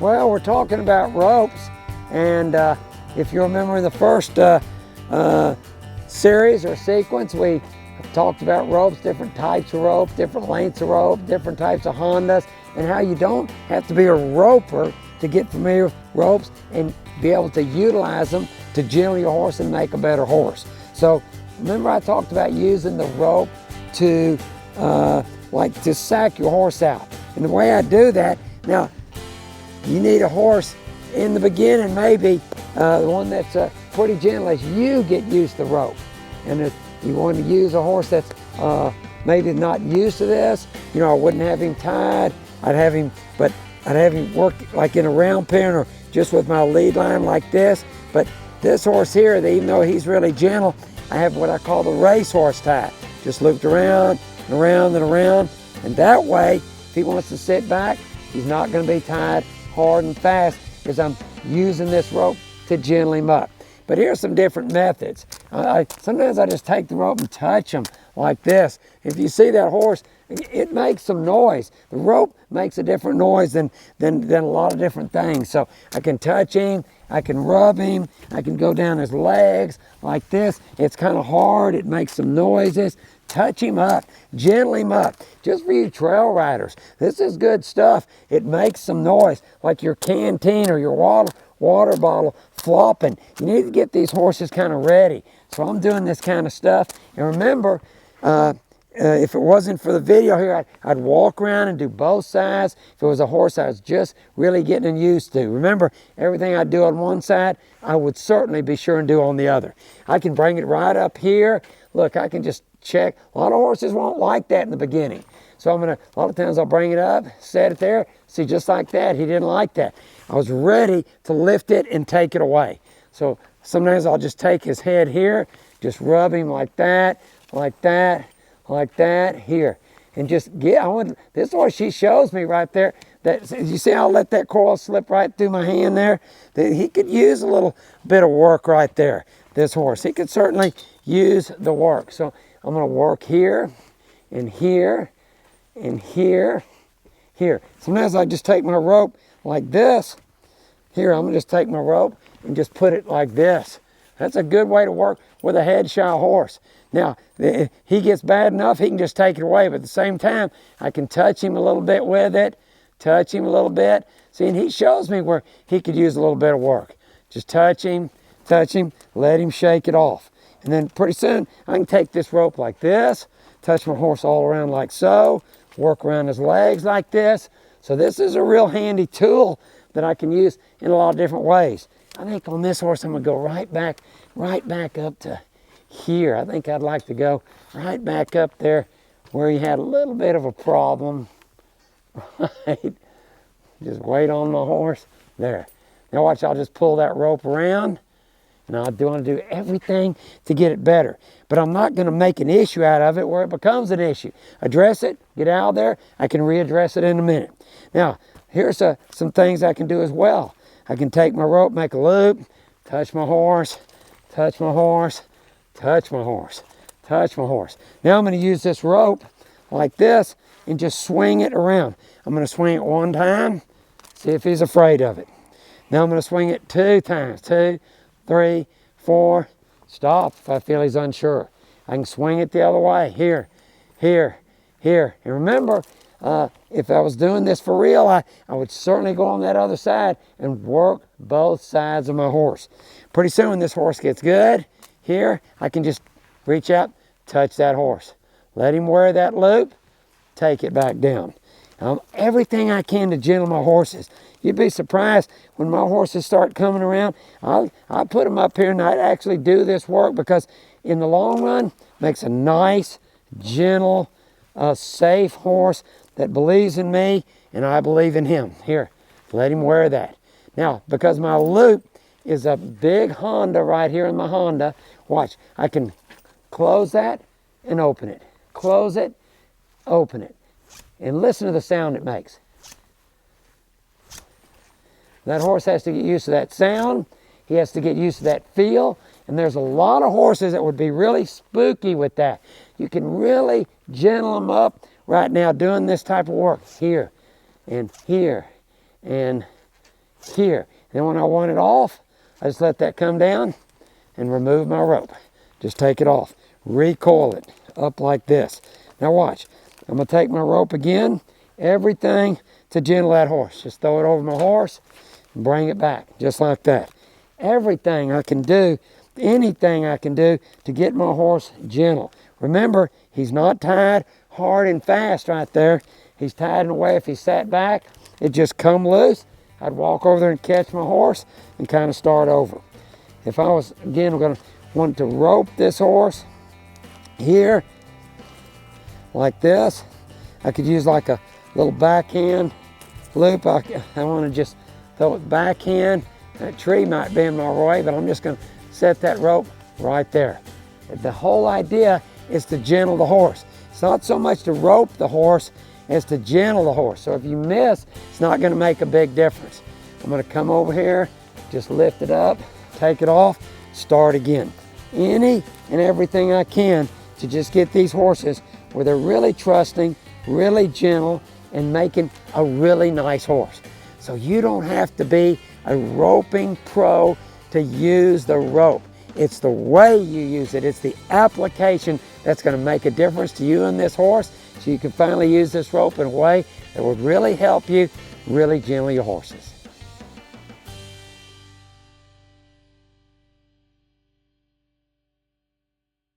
Well, we're talking about ropes, and if you remember in the first series or sequence, we talked about ropes, different types of rope, different lengths of rope, different types of Hondas, and how you don't have to be a roper to get familiar with ropes and be able to utilize them to gentle your horse and make a better horse. So remember I talked about using the rope to to sack your horse out. And the way I do that, now you need a horse in the beginning, maybe the one that's pretty gentle as you get used to the rope. And if you want to use a horse that's maybe not used to this, you know, I wouldn't have him tied. I'd have him work like in a round pen or just with my lead line like this. But this horse here, even though he's really gentle, I have what I call the racehorse tie. Just looped around and around and around. And that way, if he wants to sit back, he's not going to be tied hard and fast because I'm using this rope to gentle him up. But here's some different methods. Sometimes I just take the rope and touch him like this. If you see that horse, it makes some noise. The rope makes a different noise than a lot of different things. So I can touch him, I can rub him, I can go down his legs like this. It's kind of hard, it makes some noises. Touch him up, gentle him up. Just for you trail riders, this is good stuff. It makes some noise, like your canteen or your water bottle flopping. You need to get these horses kind of ready. So I'm doing this kind of stuff. And remember, if it wasn't for the video here, I'd walk around and do both sides. If it was a horse I was just really getting used to. Remember, everything I do on one side, I would certainly be sure and do on the other. I can bring it right up here. Look, I can just check. A lot of horses won't like that in the beginning. So a lot of times I'll bring it up, set it there, see just like that. He didn't like that. I was ready to lift it and take it away. So sometimes I'll just take his head here, just rub him like that, like that, like that, here. And just this horse, she shows me right there, that you see I'll let that coil slip right through my hand there. That he could use a little bit of work right there, this horse. He could certainly use the work. So I'm going to work here and here and here, here. Sometimes I just take my rope like this. Here, I'm going to just take my rope and just put it like this. That's a good way to work with a head shy horse. Now, if he gets bad enough, he can just take it away. But at the same time, I can touch him a little bit with it, touch him a little bit. See, and he shows me where he could use a little bit of work. Just touch him, let him shake it off. And then pretty soon, I can take this rope like this, touch my horse all around like so, work around his legs like this. So this is a real handy tool that I can use in a lot of different ways. I think on this horse, I'm going to go right back up to here. I think I'd like to go right back up there where he had a little bit of a problem. Right? Just wait on my horse. There. Now watch, I'll just pull that rope around. And I want to do everything to get it better. But I'm not going to make an issue out of it where it becomes an issue. Address it, get out of there. I can readdress it in a minute. Now, here's some things I can do as well. I can take my rope, make a loop, touch my horse, touch my horse, touch my horse, touch my horse. Now I'm going to use this rope like this and just swing it around. I'm going to swing it one time, see if he's afraid of it. Now I'm going to swing it 2 times, 2, 3, 4, stop if I feel he's unsure. I can swing it the other way, here, here, here. And remember, if I was doing this for real, I would certainly go on that other side and work both sides of my horse. Pretty soon when this horse gets good, here, I can just reach out, touch that horse. Let him wear that loop, take it back down. Everything I can to gentle my horses. You'd be surprised when my horses start coming around. I put them up here and I actually do this work because in the long run, makes a nice, gentle, safe horse that believes in me and I believe in him. Here, let him wear that. Now, because my loop is a big Honda right here in my Honda, watch, I can close that and open it. Close it, open it. And listen to the sound it makes. That horse has to get used to that sound. He has to get used to that feel. And there's a lot of horses that would be really spooky with that. You can really gentle them up right now doing this type of work. Here, and here, and here. And then when I want it off, I just let that come down and remove my rope. Just take it off. Recoil it up like this. Now watch. I'm going to take my rope again. Everything to gentle that horse. Just throw it over my horse and bring it back. Just like that. Everything I can do, anything I can do to get my horse gentle. Remember, he's not tied hard and fast right there. He's tied in a way if he sat back, it just come loose. I'd walk over there and catch my horse and kind of start over. If I was, again, going to want to rope this horse here like this, I could use like a little backhand loop. I want to just throw it backhand. That tree might be in my way, but I'm just going to set that rope right there. The whole idea is to gentle the horse. It's not so much to rope the horse as to gentle the horse. So if you miss, it's not going to make a big difference. I'm going to come over here, just lift it up, take it off, start again. Any and everything I can to just get these horses where they're really trusting, really gentle, and making a really nice horse. So you don't have to be a roping pro to use the rope. It's the way you use it. It's the application that's going to make a difference to you and this horse, so you can finally use this rope in a way that would really help you really gentle your horses.